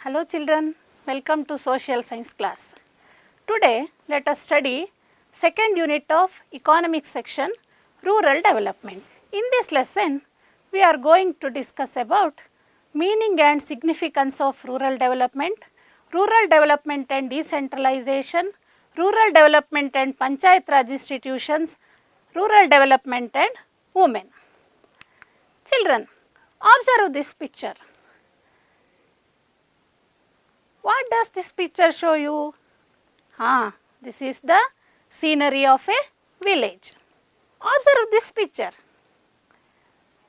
Hello children, welcome to social science class. Today let us study second unit of economics section, rural development. In this lesson we are going to discuss about meaning and significance of rural development and decentralization, rural development and panchayat raj institutions, rural development and women. Children, observe this picture. What does this picture show you? This is the scenery of a village. Observe this picture.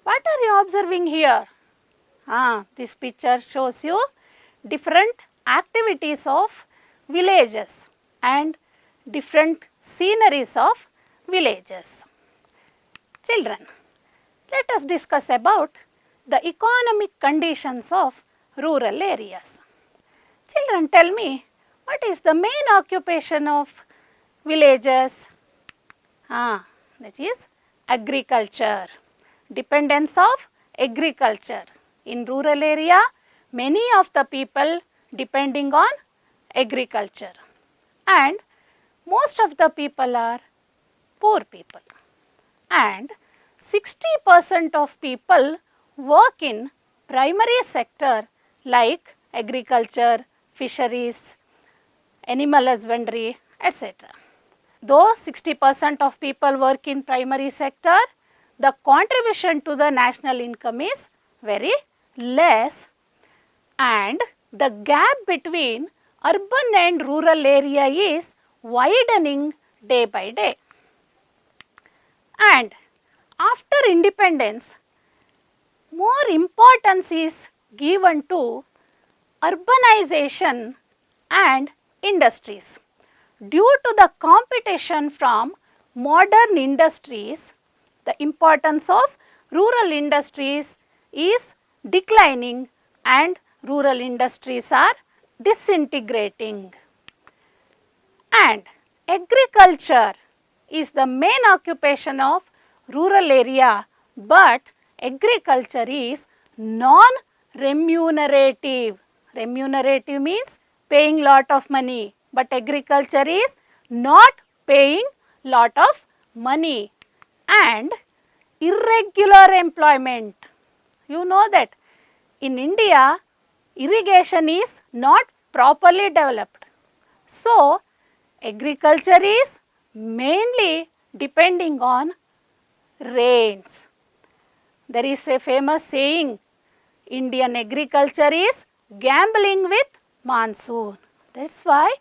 What are you observing here? This picture shows you different activities of villages and different sceneries of villages. Children, let us discuss about the economic conditions of rural areas. Children, tell me, what is the main occupation of villages? That is agriculture, dependence of agriculture. In rural area, many of the people depending on agriculture, and most of the people are poor people, and 60% of people work in primary sector like agriculture, fisheries, animal husbandry, etc. Though 60% of people work in primary sector, the contribution to the national income is very less, and the gap between urban and rural area is widening day by day. And after independence, more importance is given to urbanization and industries. Due to the competition from modern industries, the importance of rural industries is declining and rural industries are disintegrating. And agriculture is the main occupation of rural area, but agriculture is non-remunerative. Remunerative means paying lot of money, but agriculture is not paying lot of money. And irregular employment. You know that in India, irrigation is not properly developed. So, agriculture is mainly depending on rains. There is a famous saying, Indian agriculture is gambling with monsoon. That's why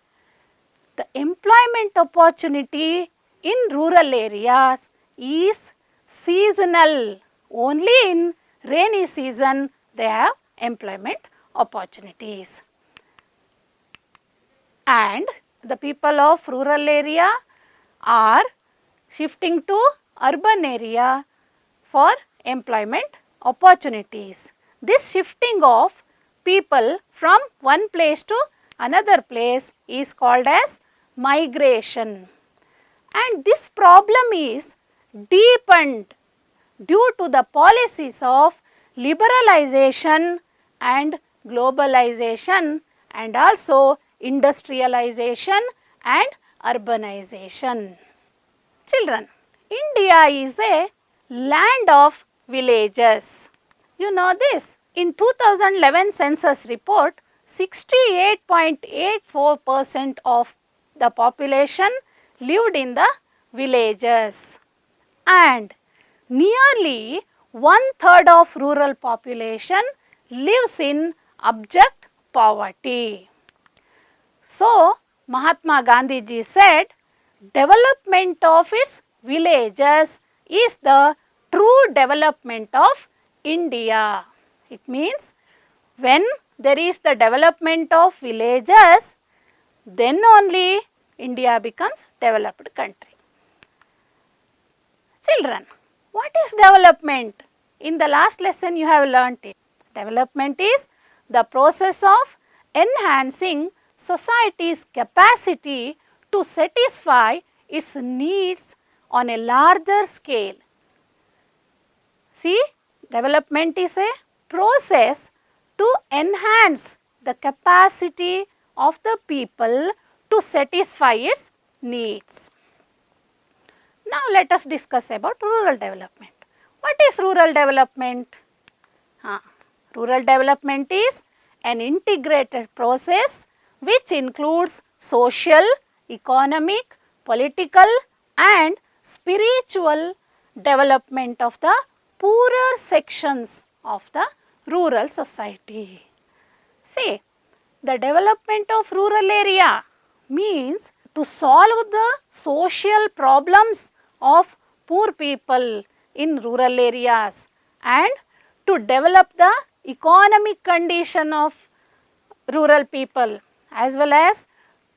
the employment opportunity in rural areas is seasonal. Only in rainy season they have employment opportunities. And the people of rural area are shifting to urban area for employment opportunities. This shifting of people from one place to another place is called as migration. And this problem is deepened due to the policies of liberalization and globalization, and also industrialization and urbanization. Children, India is a land of villages. You know this. In 2011 census report, 68.84% of the population lived in the villages, and nearly 1/3 of rural population lives in abject poverty. So, Mahatma Gandhi ji said, development of its villages is the true development of India. It means when there is the development of villages, then only India becomes developed country. Children, what is development? In the last lesson you have learnt it. Development is the process of enhancing society's capacity to satisfy its needs on a larger scale. See, development is a process to enhance the capacity of the people to satisfy its needs. Now let us discuss about rural development. What is rural development? Rural development is an integrated process which includes social, economic, political and spiritual development of the poorer sections of the rural society. See, the development of rural area means to solve the social problems of poor people in rural areas and to develop the economic condition of rural people as well as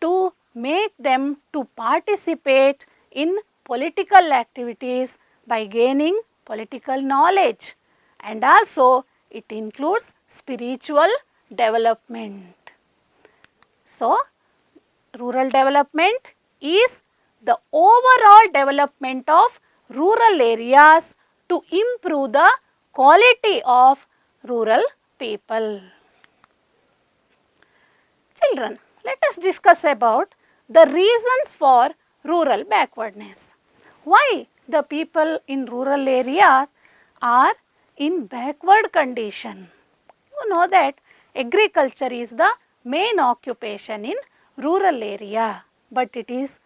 to make them to participate in political activities by gaining political knowledge, and also it includes spiritual development. So, rural development is the overall development of rural areas to improve the quality of rural people. Children, let us discuss about the reasons for rural backwardness. Why the people in rural areas are in backward condition? You know that agriculture is the main occupation in rural area, but it is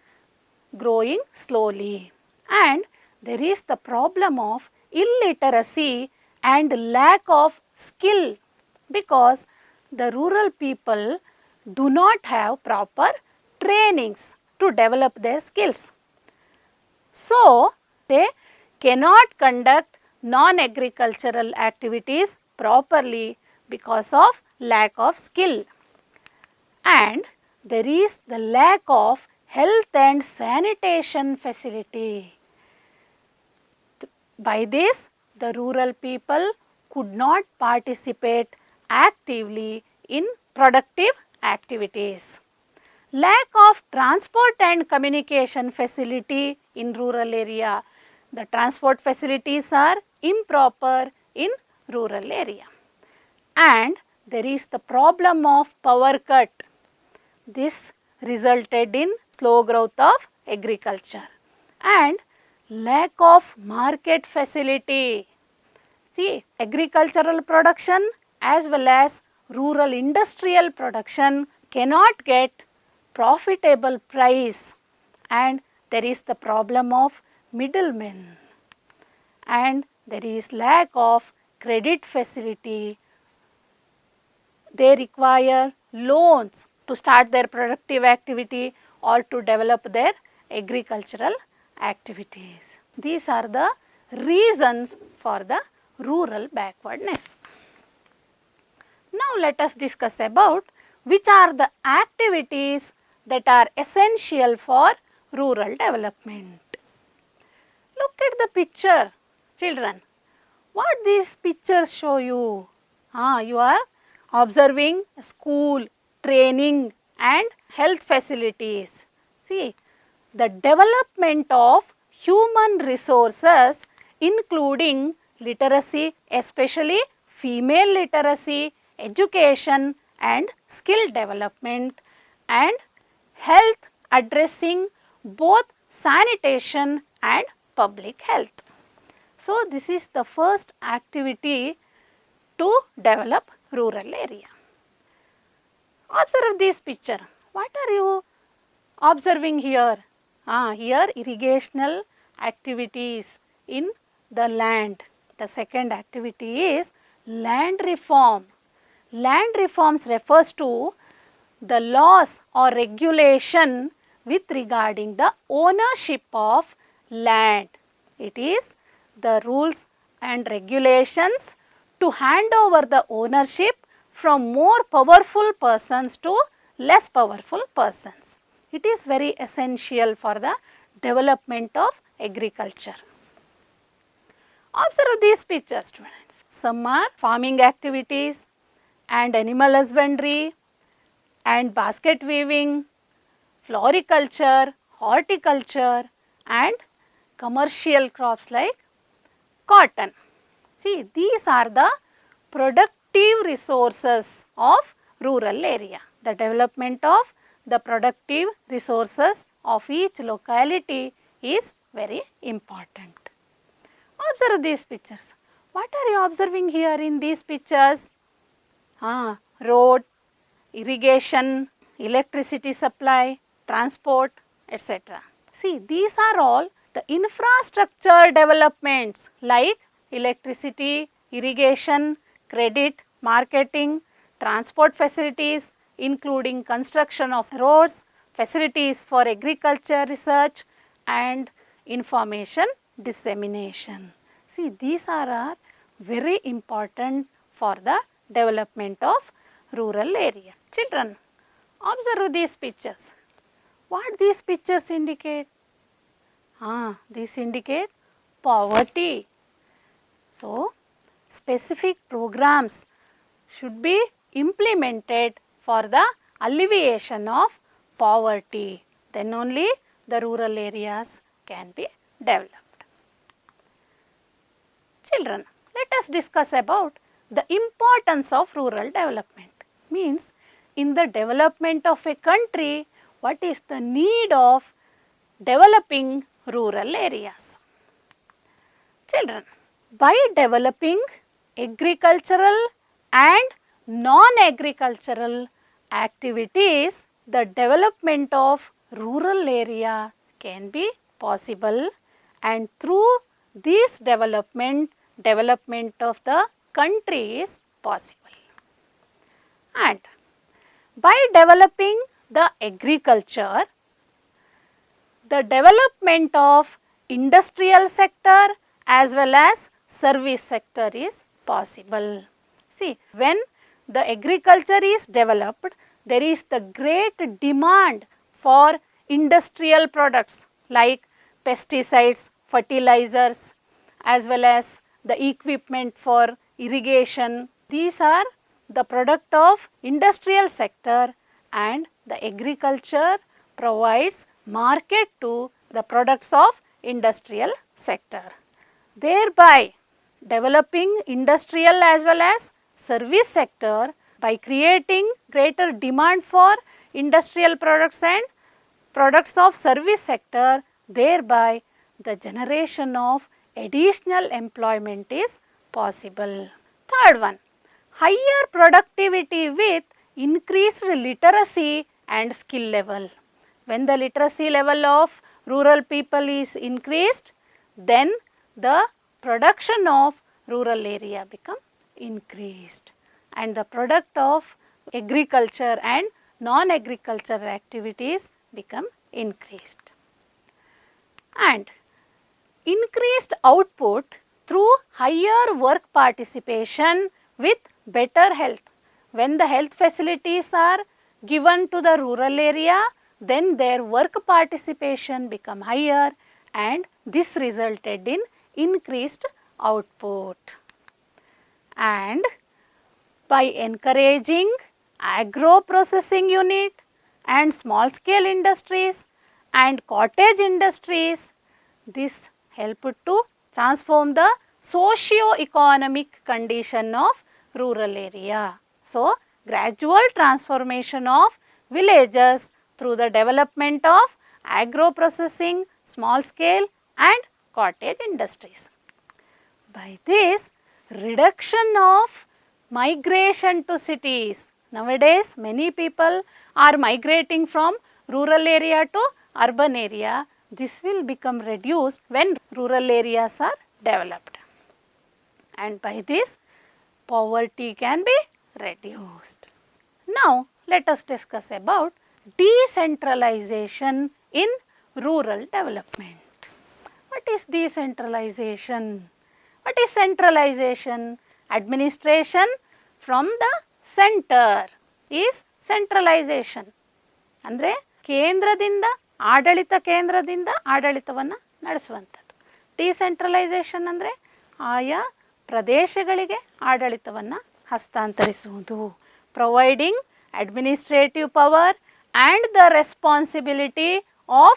growing slowly, and there is the problem of illiteracy and lack of skill because the rural people do not have proper trainings to develop their skills. So, they cannot conduct non-agricultural activities properly because of lack of skill, and there is the lack of health and sanitation facility. By this, the rural people could not participate actively in productive activities. Lack of transport and communication facility in rural area. The transport facilities are improper in rural area. And there is the problem of power cut. This resulted in slow growth of agriculture and lack of market facility. See, agricultural production as well as rural industrial production cannot get profitable price, and there is the problem of middlemen, and there is lack of credit facility. They require loans to start their productive activity or to develop their agricultural activities. These are the reasons for the rural backwardness. Now let us discuss about which are the activities that are essential for rural development. Look at the picture, children. What these pictures show you? You are observing school, training and health facilities. See, the development of human resources including literacy, especially female literacy, education and skill development, and health addressing both sanitation and public health. So, this is the first activity to develop rural area. Observe this picture. What are you observing here? Here irrigational activities in the land. The second activity is land reform. Land reforms refers to the laws or regulation with regarding the ownership of land. It is the rules and regulations to hand over the ownership from more powerful persons to less powerful persons. It is very essential for the development of agriculture. Observe these pictures, students. Some are farming activities and animal husbandry and basket weaving, floriculture, horticulture and commercial crops like cotton. See, these are the productive resources of rural area. The development of the productive resources of each locality is very important. Observe these pictures. What are you observing here in these pictures? Road, irrigation, electricity supply, transport, etc. See, these are all the infrastructure developments like electricity, irrigation, credit, marketing, transport facilities, including construction of roads, facilities for agriculture research and information dissemination. See, these are very important for the development of rural area. Children, observe these pictures. What these pictures indicate? These indicate poverty. So, specific programs should be implemented for the alleviation of poverty. Then only the rural areas can be developed. Children, let us discuss about the importance of rural development. Means, in the development of a country, what is the need of developing rural areas? Children, by developing agricultural and non-agricultural activities, the development of rural area can be possible, and through this development of the country is possible. And by developing the agriculture, the development of industrial sector as well as service sector is possible. See, when the agriculture is developed, there is the great demand for industrial products like pesticides, fertilizers, as well as the equipment for irrigation. These are the product of industrial sector, and the agriculture provides market to the products of industrial sector. Thereby, developing industrial as well as service sector by creating greater demand for industrial products and products of service sector, thereby the generation of additional employment is possible. Third one, higher productivity with increased literacy and skill level. When the literacy level of rural people is increased, then the production of rural area become increased, and the product of agriculture and non-agricultural activities become increased. And increased output through higher work participation with better health. When the health facilities are given to the rural area, then their work participation become higher, and this resulted in increased output. And by encouraging agro processing unit and small scale industries and cottage industries, this helped to transform the socio-economic condition of rural area. So, gradual transformation of villages through the development of agro processing, small scale and cottage industries. By this, reduction of migration to cities. Nowadays, many people are migrating from rural area to urban area. This will become reduced when rural areas are developed. And by this, poverty can be reduced. Now, let us discuss about decentralization in rural development. What is decentralization? What is centralization? Administration from the center is centralization. ಅಂದರೆ ಕೇಂದ್ರದಿಂದ ಆಡಳಿತವನ್ನು ನಡೆಸುವಂಥದ್ದು. Decentralisation ಅಂದರೆ ಆಯಾ ಪ್ರದೇಶಗಳಿಗೆ ಆಡಳಿತವನ್ನು ಹಸ್ತಾಂತರಿಸುವುದು. Providing administrative power and the responsibility of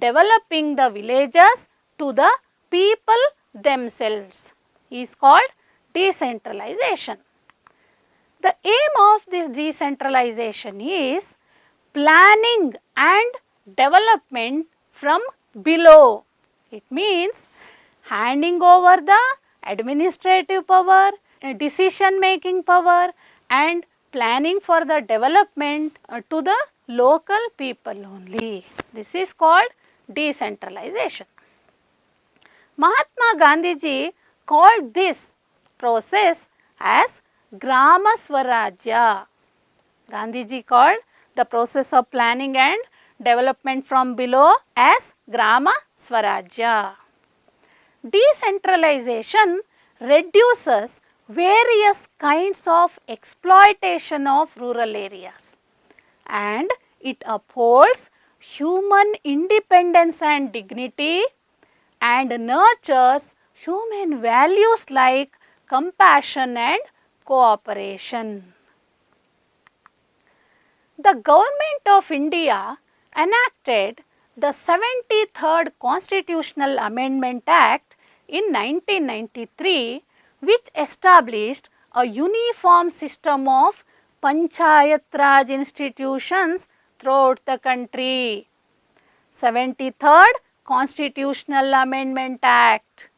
developing the villages to the people themselves is called decentralization. The aim of this decentralization is planning and development from below. It means handing over the administrative power, decision making power and planning for the development to the local people only. This is called decentralization. Mahatma Gandhiji called this process as Grama Swarajya. Gandhiji called the process of planning and development from below as Grama Swarajya. Decentralization reduces various kinds of exploitation of rural areas and it upholds human independence and dignity and nurtures human values like compassion and cooperation. The Government of India enacted the 73rd Constitutional Amendment Act in 1993, which established a uniform system of Panchayat Raj institutions throughout the country. 73rd Constitutional Amendment Act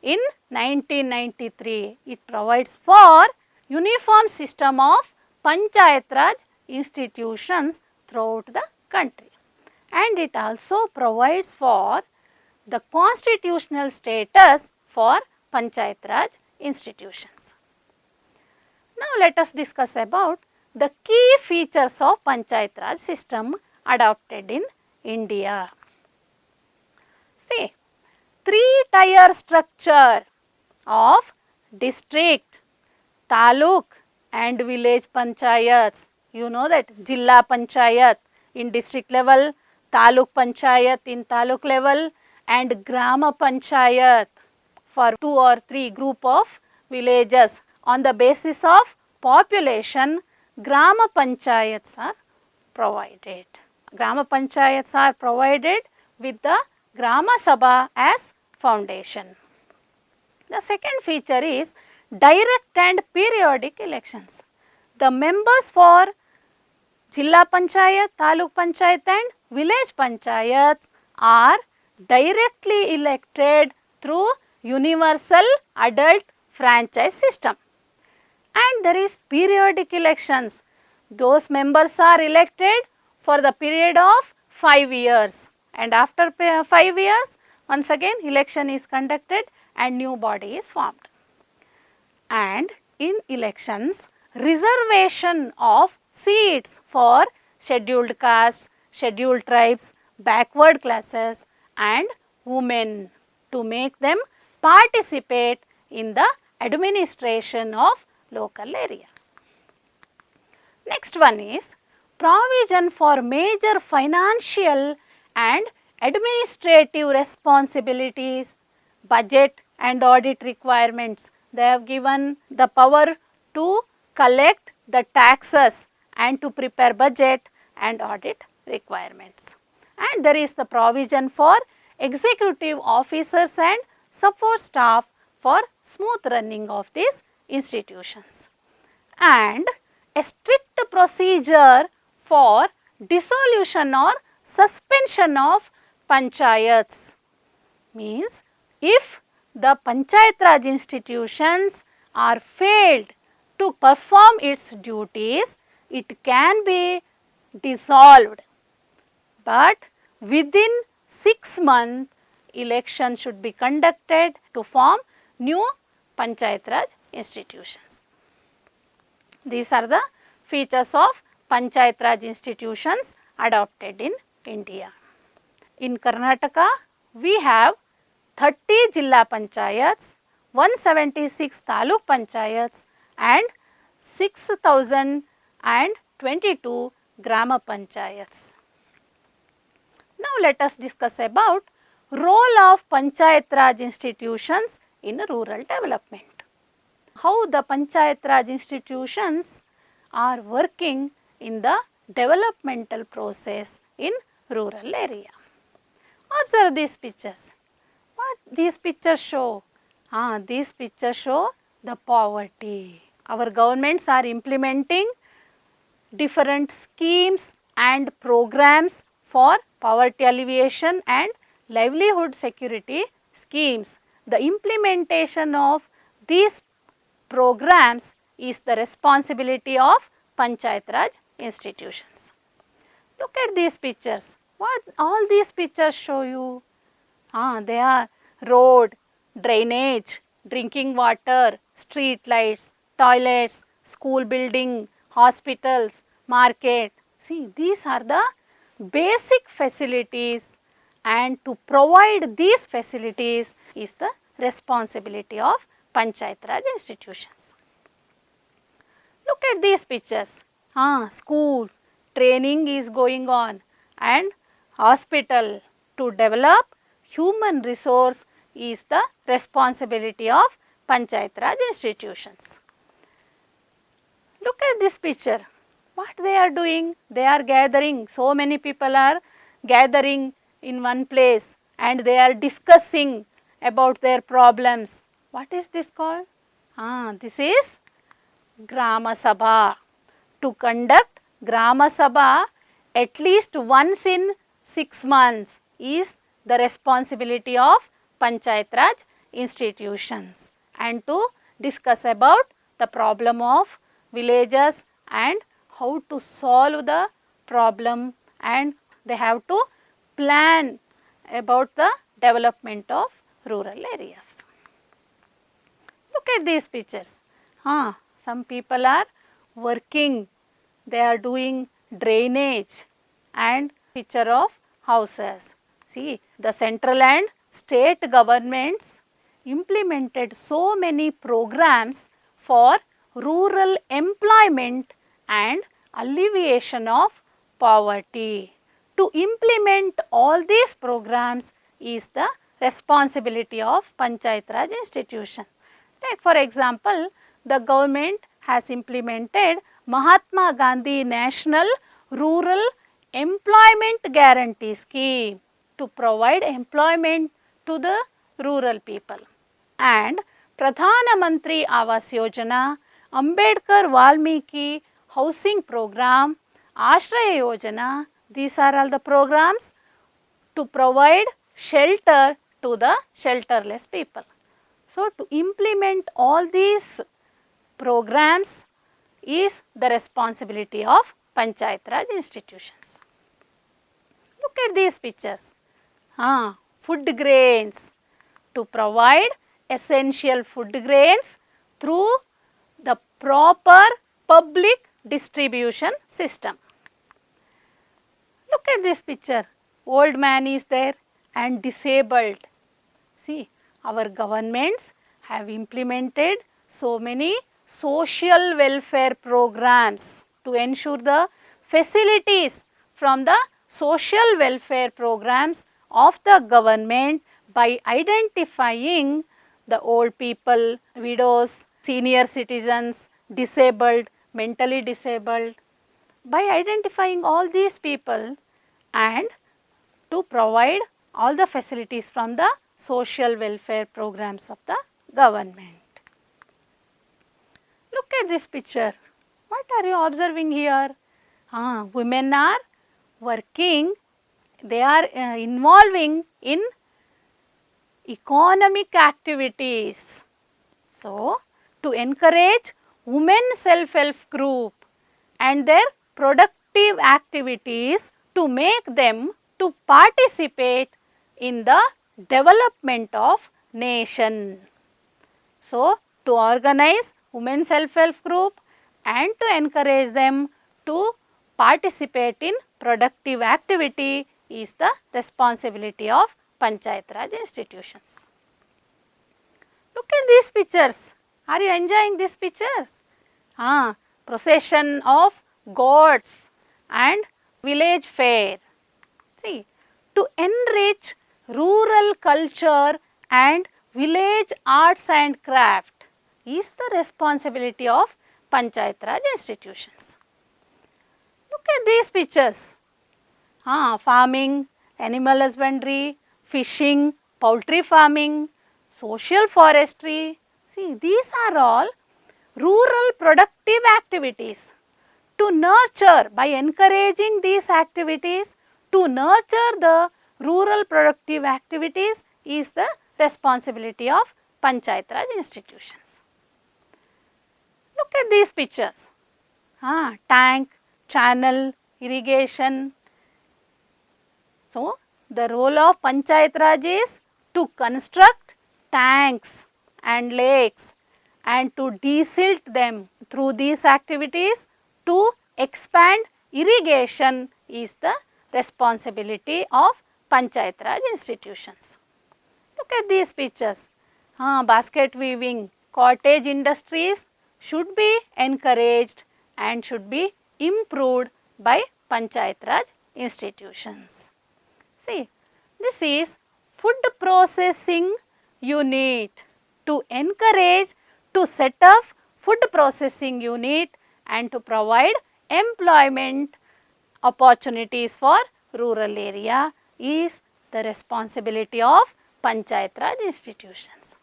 in 1993. It provides for uniform system of Panchayat Raj institutions throughout the country. And it also provides for the constitutional status for Panchayat Raj institutions. Now let us discuss about the key features of Panchayat Raj system adopted in India. See, 3-tier structure of district, taluk and village panchayats. You know that Jilla Panchayat in district level, Taluk Panchayat in taluk level and Grama Panchayat for 2 or 3 group of villages. On the basis of population, Grama Panchayats are provided. Grama Panchayats are provided with the Grama Sabha as foundation. The second feature is direct and periodic elections. The members for Jilla Panchayat, Taluk Panchayat and village panchayats are directly elected through universal adult franchise system. And there is periodic elections. Those members are elected for the period of 5 years. And after 5 years, once again election is conducted and new body is formed. And in elections, reservation of seats for scheduled castes, scheduled tribes, backward classes and women to make them participate in the administration of local areas. Next one is provision for major financial and administrative responsibilities, budget and audit requirements. They have given the power to collect the taxes and to prepare budget and audit requirements. And there is the provision for executive officers and support staff for smooth running of these institutions. And a strict procedure for dissolution or suspension of panchayats. Means if the Panchayat Raj institutions are failed to perform its duties, it can be dissolved. But within 6 months, election should be conducted to form new Panchayat Raj institutions. These are the features of Panchayat Raj institutions adopted in India. In Karnataka, we have 30 Jilla Panchayats, 176 Taluk Panchayats and 6022 Grama Panchayats. Now let us discuss about role of Panchayat Raj institutions in rural development. How the Panchayat Raj institutions are working in the developmental process in rural area. Observe these pictures. What these pictures show? These pictures show the poverty our governments are implementing different schemes and programs for poverty alleviation and livelihood security schemes. The implementation of these programs is the responsibility of Panchayat Raj institutions. Look at these pictures. What all these pictures show you? They are road, drainage, drinking water, street lights, toilets, school building, hospitals, market. See, these are the basic facilities, and to provide these facilities is the responsibility of Panchayat Raj institutions. Look at these pictures. Schools, training is going on, and hospital. To develop human resource is the responsibility of Panchayat Raj institutions. Look at this picture. What they are doing? They are gathering. So many people are gathering in one place and they are discussing about their problems. What is this called? This is Grama Sabha. To conduct Grama Sabha at least once in 6 months is the responsibility of Panchayat Raj institutions, and to discuss about the problem of villages and how to solve the problem, and they have to plan about the development of rural areas. Look at these pictures. Some people are working, they are doing drainage and picture of houses. See, the central and state governments implemented so many programs for rural employment and alleviation of poverty. To implement all these programs is the responsibility of Panchayat Raj institution. Take for example, the government has implemented Mahatma Gandhi National Rural Employment Guarantee Scheme to provide employment to the rural people, and Pradhana Mantri Awas Yojana, Ambedkar Valmiki Housing Program, Ashraya Yojana. These are all the programs to provide shelter to the shelterless people. So, to implement all these programs is the responsibility of Panchayat Raj institutions. Look at these pictures. Food grains. To provide essential food grains through the proper public distribution system. Look at this picture. Old man is there and disabled. See, our governments have implemented so many social welfare programs to ensure the facilities from the social welfare programs of the government by identifying the old people, widows, senior citizens, disabled, mentally disabled. By identifying all these people and to provide all the facilities from the social welfare programs of the government. Look at this picture. What are you observing here? Women are working, they are involving in economic activities. So, to encourage women self-help group and their productive activities, to make them to participate in the development of nation. So, to organize women self-help group and to encourage them to participate in productive activity is the responsibility of Panchayat Raj institutions. Look at these pictures. Are you enjoying these pictures? Procession of gods and village fair. See, to enrich rural culture and village arts and craft is the responsibility of Panchayat Raj institutions. Look at these pictures. Farming, animal husbandry, fishing, poultry farming, social forestry. See, these are all rural productive activities. To nurture, by encouraging these activities, to nurture the rural productive activities is the responsibility of Panchayat Raj institutions. Look at these pictures. Tank, channel, irrigation. So, the role of Panchayat Raj is to construct tanks and lakes and to desilt them. Through these activities, to expand irrigation is the responsibility of Panchayat Raj institutions. Look at these pictures. Basket weaving, cottage industries should be encouraged and should be improved by Panchayat Raj institutions. See, this is food processing unit. To encourage, to set up food processing unit and to provide employment opportunities for rural area is the responsibility of Panchayat Raj institutions.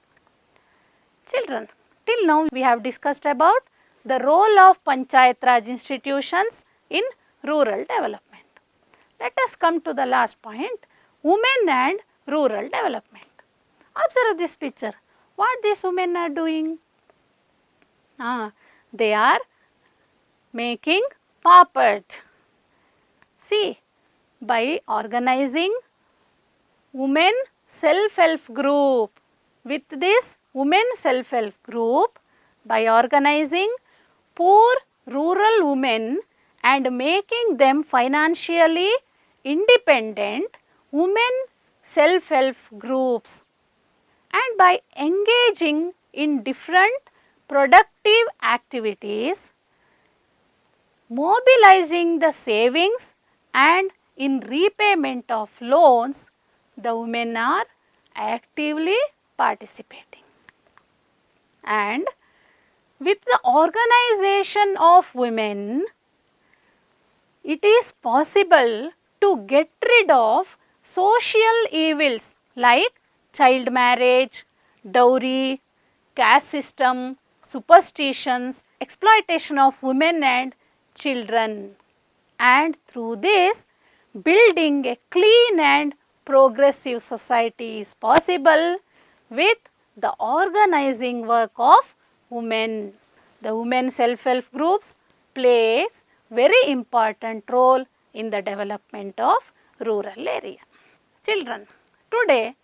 Children, till now we have discussed about the role of Panchayat Raj institutions in rural development. Let us come to the last point, women and rural development. Observe this picture. What these women are doing? They are making papad. See, by organizing women self-help group, with this women self-help group, by organizing poor rural women and making them financially independent, women self-help groups, and by engaging in different productive activities, mobilizing the savings and in repayment of loans, the women are actively participating. And with the organization of women, it is possible to get rid of social evils like child marriage, dowry, caste system, superstitions, exploitation of women and children, and through this building a clean and progressive society is possible with the organizing work of women. The women self-help groups plays very important role in the development of rural area. Children, today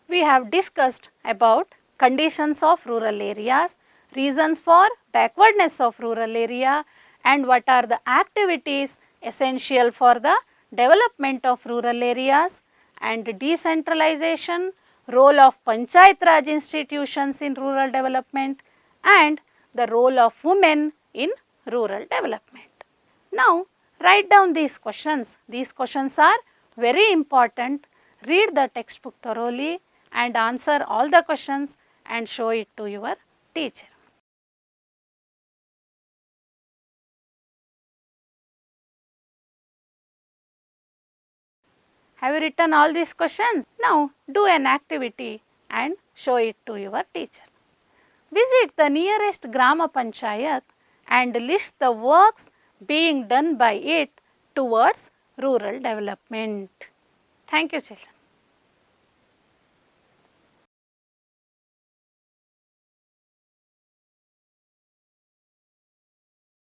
we have discussed about conditions of rural areas, reasons for backwardness of rural area, and what are the activities essential for the development of rural areas, and decentralization, role of Panchayat Raj institutions in rural development, and the role of women in rural development. Now, write down these questions. These questions are very important. Read the textbook thoroughly and answer all the questions and show it to your teacher. Have you written all these questions? Now, do an activity and show it to your teacher. Visit the nearest Grama Panchayat and list the works being done by it towards rural development. Thank you, children.